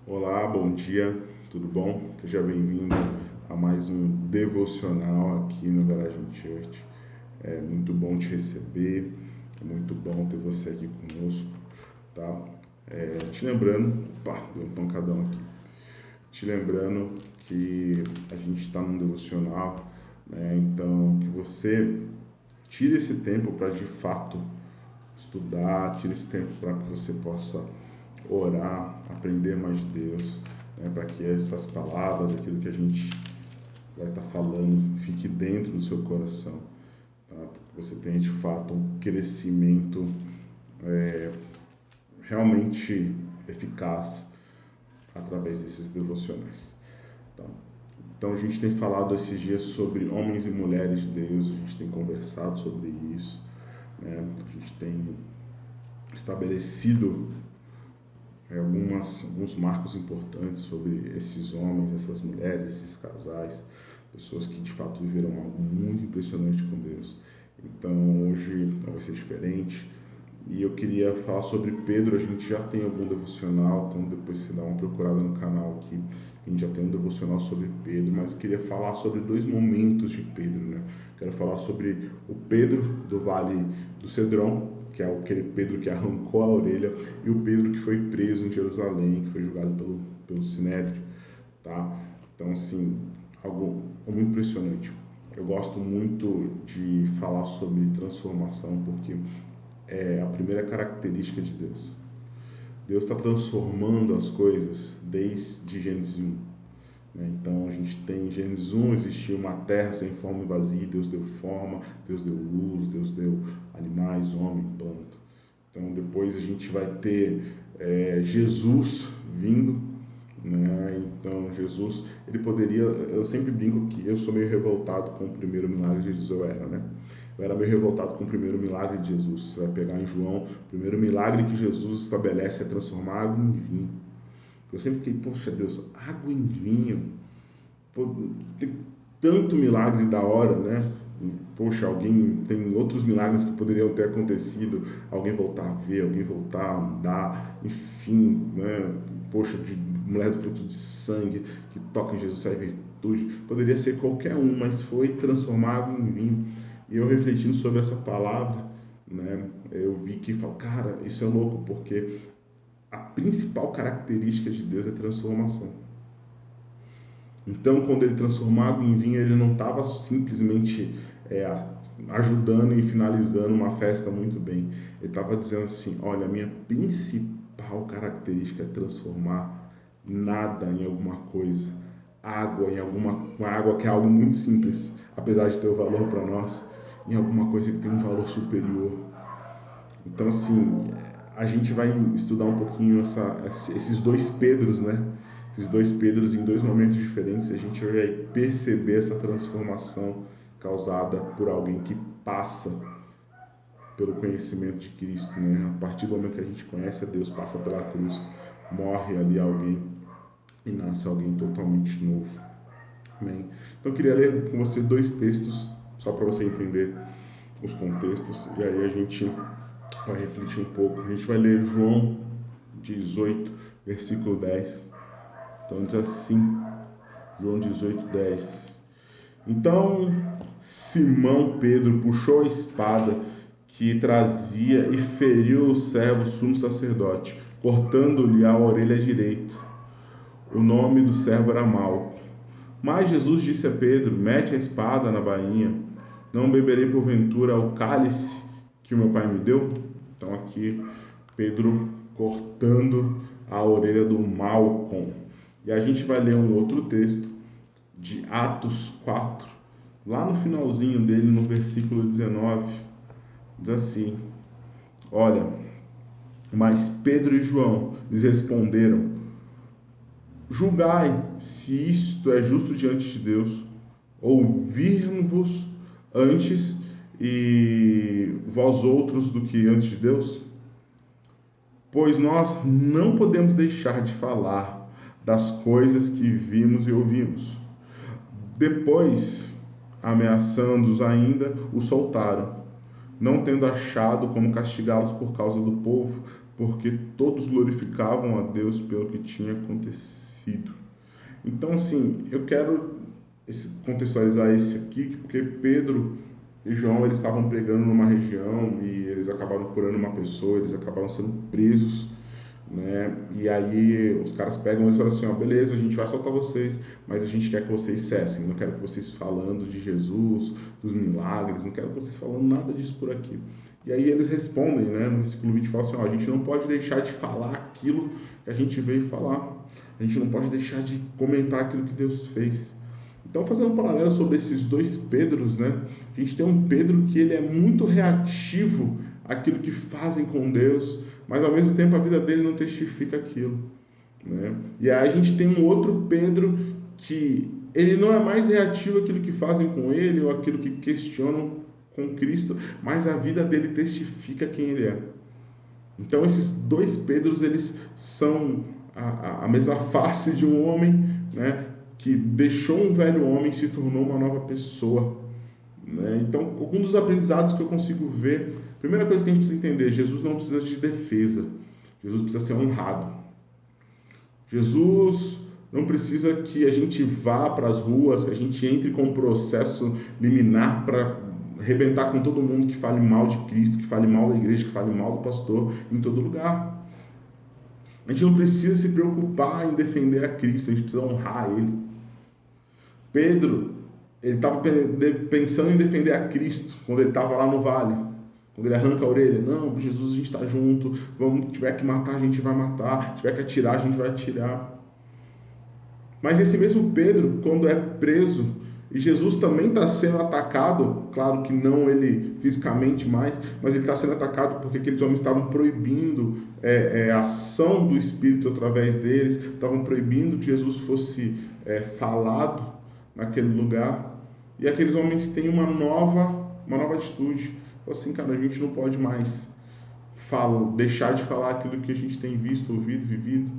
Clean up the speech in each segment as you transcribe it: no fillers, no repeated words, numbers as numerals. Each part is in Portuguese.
Olá, bom dia, tudo bom? Seja bem-vindo a mais um devocional aqui no Garagem Church. É muito bom te receber, é muito bom ter você aqui conosco, tá? Te lembrando, opa, deu um pancadão aqui. Te lembrando que a gente está num devocional, né? Então, que você tire esse tempo para de fato estudar, tire esse tempo para que você possa orar, aprender mais de Deus, né, para que essas palavras, aquilo que a gente vai estar falando, fique dentro do seu coração, tá? Para que você tenha de fato um crescimento realmente eficaz através desses devocionais, tá? Então a gente tem falado esses dias sobre homens e mulheres de Deus, a gente tem conversado sobre isso, né? A gente tem estabelecido alguns marcos importantes sobre esses homens, essas mulheres, esses casais, pessoas que de fato viveram algo muito impressionante com Deus. Então hoje vai ser diferente. E eu queria falar sobre Pedro. A gente já tem algum devocional, então depois você dá uma procurada no canal aqui. A gente já tem um devocional sobre Pedro, mas eu queria falar sobre dois momentos de Pedro, né? Quero falar sobre o Pedro do Vale do Cedrão, que é aquele Pedro que arrancou a orelha, e o Pedro que foi preso em Jerusalém, que foi julgado pelo Sinédrio, tá? Então, assim, algo muito impressionante. Eu gosto muito de falar sobre transformação, porque é a primeira característica de Deus. Deus está transformando as coisas desde Gênesis 1. Né? Então a gente tem em Gênesis 1 existiu uma terra sem forma e vazia, Deus deu forma, Deus deu luz, Deus deu animais, homem, planta. Então depois a gente vai ter Jesus vindo, né? Então Jesus, ele poderia, eu sempre brinco que eu sou meio revoltado com o primeiro milagre de Jesus, eu era, né? Eu era meio revoltado com o primeiro milagre de Jesus. Você vai pegar em João, o primeiro milagre que Jesus estabelece é transformar água em vinho. Eu sempre fiquei, poxa Deus, água em vinho. Pô, tem tanto milagre da hora, né? Poxa, alguém tem outros milagres que poderiam ter acontecido, alguém voltar a ver, alguém voltar a andar, enfim, né? Poxa, de mulher do fluxo de sangue que toca em Jesus sai virtude, poderia ser qualquer um, mas foi transformado em vinho. E eu refletindo sobre essa palavra, né? Eu vi que, cara, isso é louco, porque a principal característica de Deus é transformação. Então, quando ele transformou água em vinho, ele não estava simplesmente ajudando e finalizando uma festa muito bem. Ele estava dizendo assim: olha, a minha principal característica é transformar nada em alguma coisa, água em alguma água que é algo muito simples, apesar de ter o valor para nós, em alguma coisa que tem um valor superior. Então, assim, a gente vai estudar um pouquinho esses dois Pedros, né? Esses dois Pedros em dois momentos diferentes, a gente vai perceber essa transformação causada por alguém que passa pelo conhecimento de Cristo, né? A partir do momento que a gente conhece a Deus, passa pela cruz, morre ali alguém e nasce alguém totalmente novo. Amém? Então, eu queria ler com você dois textos, só para você entender os contextos, e aí a gente vai refletir um pouco. A gente vai ler João 18, versículo 10. Então diz assim, João 18, 10. Então Simão Pedro puxou a espada que trazia e feriu o servo sumo sacerdote, cortando-lhe a orelha direita. O nome do servo era Malco. Mas Jesus disse a Pedro: mete a espada na bainha. Não beberei porventura o cálice que o meu pai me deu? Então aqui Pedro cortando a orelha do Malcom. E a gente vai ler um outro texto de Atos 4, lá no finalzinho dele, no versículo 19, diz assim: olha, mas Pedro e João lhes responderam: julgai se isto é justo diante de Deus, ouvir-vos antes e vós outros do que antes de Deus? Pois nós não podemos deixar de falar das coisas que vimos e ouvimos. Depois, ameaçando-os ainda, os soltaram, não tendo achado como castigá-los por causa do povo, porque todos glorificavam a Deus pelo que tinha acontecido. Então, assim, eu quero contextualizar esse aqui, porque Pedro e João, eles estavam pregando numa região e eles acabaram curando uma pessoa, eles acabaram sendo presos, né? E aí os caras pegam e falam assim, ó, beleza, a gente vai soltar vocês, mas a gente quer que vocês cessem, não quero que vocês falando de Jesus, dos milagres, não quero que vocês falando nada disso por aqui. E aí eles respondem, né, no versículo 20, falam assim, ó, a gente não pode deixar de falar aquilo que a gente veio falar, a gente não pode deixar de comentar aquilo que Deus fez. Então, fazendo um paralelo sobre esses dois Pedros, né? A gente tem um Pedro que ele é muito reativo àquilo que fazem com Deus, mas ao mesmo tempo a vida dele não testifica aquilo, né? E aí a gente tem um outro Pedro que ele não é mais reativo àquilo que fazem com ele ou àquilo que questionam com Cristo, mas a vida dele testifica quem ele é. Então, esses dois Pedros, eles são a mesma face de um homem, né, que deixou um velho homem e se tornou uma nova pessoa, né? Então, alguns dos aprendizados que eu consigo ver, primeira coisa que a gente precisa entender, Jesus não precisa de defesa, Jesus precisa ser honrado. Jesus não precisa que a gente vá para as ruas, que a gente entre com um processo liminar para arrebentar com todo mundo que fale mal de Cristo, que fale mal da igreja, que fale mal do pastor em todo lugar. A gente não precisa se preocupar em defender a Cristo, a gente precisa honrar Ele. Pedro, ele estava pensando em defender a Cristo quando ele estava lá no vale. Quando ele arranca a orelha, não, Jesus, a gente está junto, vamos, tiver que matar, a gente vai matar, tiver que atirar, a gente vai atirar. Mas esse mesmo Pedro, quando é preso, e Jesus também está sendo atacado, claro que não ele fisicamente mais, mas ele está sendo atacado porque aqueles homens estavam proibindo a ação do Espírito através deles, estavam proibindo que Jesus fosse falado naquele lugar, e aqueles homens têm uma nova atitude. Assim, cara, a gente não pode mais deixar de falar aquilo que a gente tem visto, ouvido, vivido.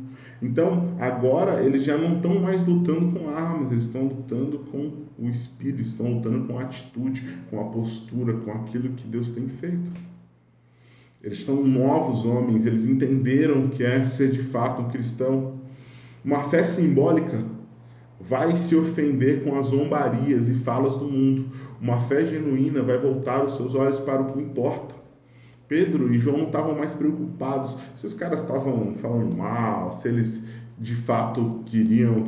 Então, agora, eles já não estão mais lutando com armas, eles estão lutando com o Espírito, estão lutando com a atitude, com a postura, com aquilo que Deus tem feito. Eles são novos homens, eles entenderam o que é ser de fato um cristão. Uma fé simbólica vai se ofender com as zombarias e falas do mundo. Uma fé genuína vai voltar os seus olhos para o que importa. Pedro e João não estavam mais preocupados se os caras estavam falando mal, se eles de fato queriam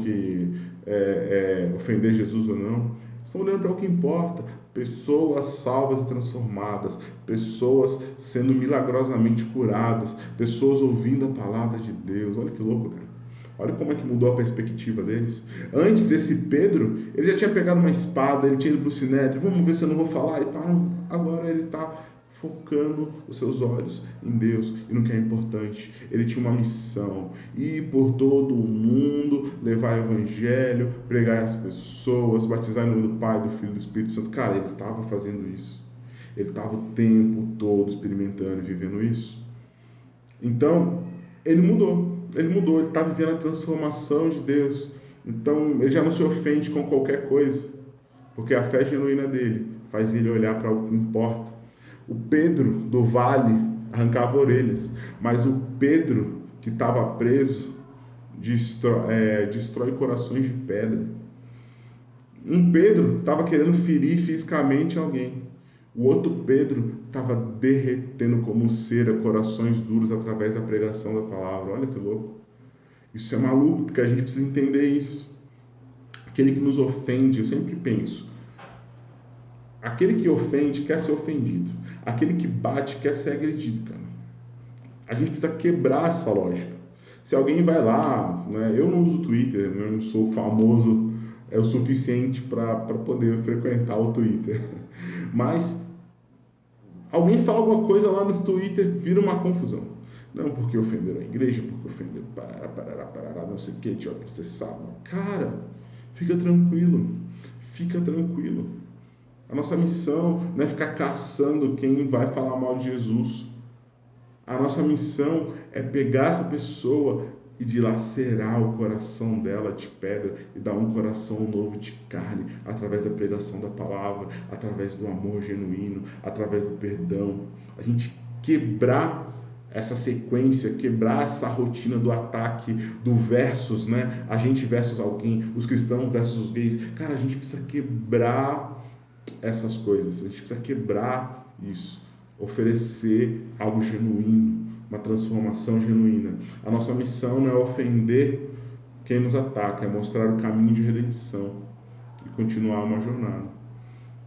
ofender Jesus ou não. Estão olhando para o que importa. Pessoas salvas e transformadas, pessoas sendo milagrosamente curadas, pessoas ouvindo a palavra de Deus. Olha que louco, cara. Olha como é que mudou a perspectiva deles. Antes, esse Pedro, ele já tinha pegado uma espada, ele tinha ido para o sinédrio, vamos ver se eu não vou falar e tal. Agora ele está focando os seus olhos em Deus e no que é importante. Ele tinha uma missão: ir por todo o mundo, levar o evangelho, pregar às pessoas, batizar em nome do Pai, do Filho e do Espírito Santo. Cara, ele estava fazendo isso. Ele estava o tempo todo experimentando e vivendo isso. Então, ele mudou, ele está vivendo a transformação de Deus. Então, ele já não se ofende com qualquer coisa, porque a fé genuína dele faz ele olhar para o que importa. O Pedro do vale arrancava orelhas, mas o Pedro que estava preso destrói corações de pedra. Um Pedro estava querendo ferir fisicamente alguém. O outro Pedro estava derretendo como cera corações duros através da pregação da palavra. Olha que louco. Isso é maluco, porque a gente precisa entender isso. Aquele que nos ofende, eu sempre penso, aquele que ofende quer ser ofendido. Aquele que bate quer ser agredido, cara. A gente precisa quebrar essa lógica. Se alguém vai lá, né, eu não uso Twitter, né, eu não sou famoso o suficiente para poder frequentar o Twitter. Mas alguém fala alguma coisa lá no Twitter, vira uma confusão. Não porque ofenderam a igreja, porque ofenderam parará, não sei o que, tinha processado. Cara, fica tranquilo. A nossa missão não é ficar caçando quem vai falar mal de Jesus. A nossa missão é pegar essa pessoa e dilacerar o coração dela de pedra e dar um coração novo de carne através da pregação da palavra, através do amor genuíno, através do perdão. A gente quebrar essa sequência, quebrar essa rotina do ataque, do versus, né? A gente versus alguém, os cristãos versus os gays. Cara, a gente precisa quebrar essas coisas, a gente precisa quebrar isso, oferecer algo genuíno, uma transformação genuína. A nossa missão não é ofender quem nos ataca, é mostrar o caminho de redenção e continuar uma jornada.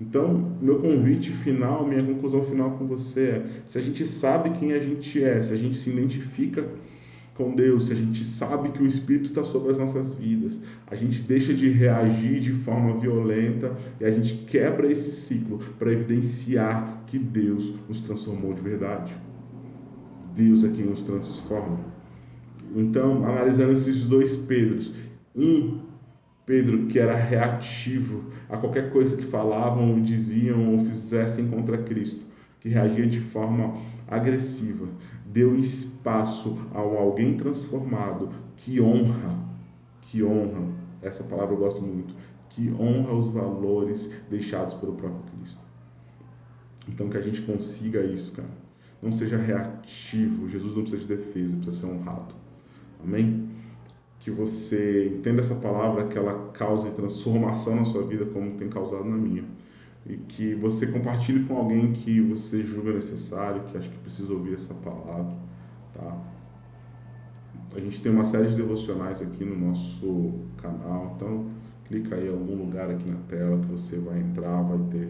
Então, meu convite final, minha conclusão final com você é: se a gente sabe quem a gente é, se a gente se identifica com Deus, se a gente sabe que o Espírito está sobre as nossas vidas, a gente deixa de reagir de forma violenta e a gente quebra esse ciclo para evidenciar que Deus nos transformou de verdade. Deus é quem nos transforma. Então, analisando esses dois Pedros, Pedro que era reativo a qualquer coisa que falavam, diziam ou fizessem contra Cristo, que reagia de forma agressiva, deu espaço a alguém transformado que honra, essa palavra eu gosto muito, que honra os valores deixados pelo próprio Cristo. Então que a gente consiga isso, cara. Não seja reativo. Jesus não precisa de defesa, precisa ser honrado. Amém? Que você entenda essa palavra, que ela cause transformação na sua vida como tem causado na minha. E que você compartilhe com alguém que você julga necessário, que acha que precisa ouvir essa palavra, tá? A gente tem uma série de devocionais aqui no nosso canal, então clica aí em algum lugar aqui na tela que você vai entrar, vai ter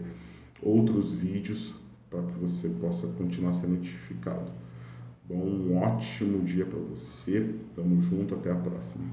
outros vídeos para que você possa continuar sendo edificado. Bom, um ótimo dia para você. Tamo junto, até a próxima.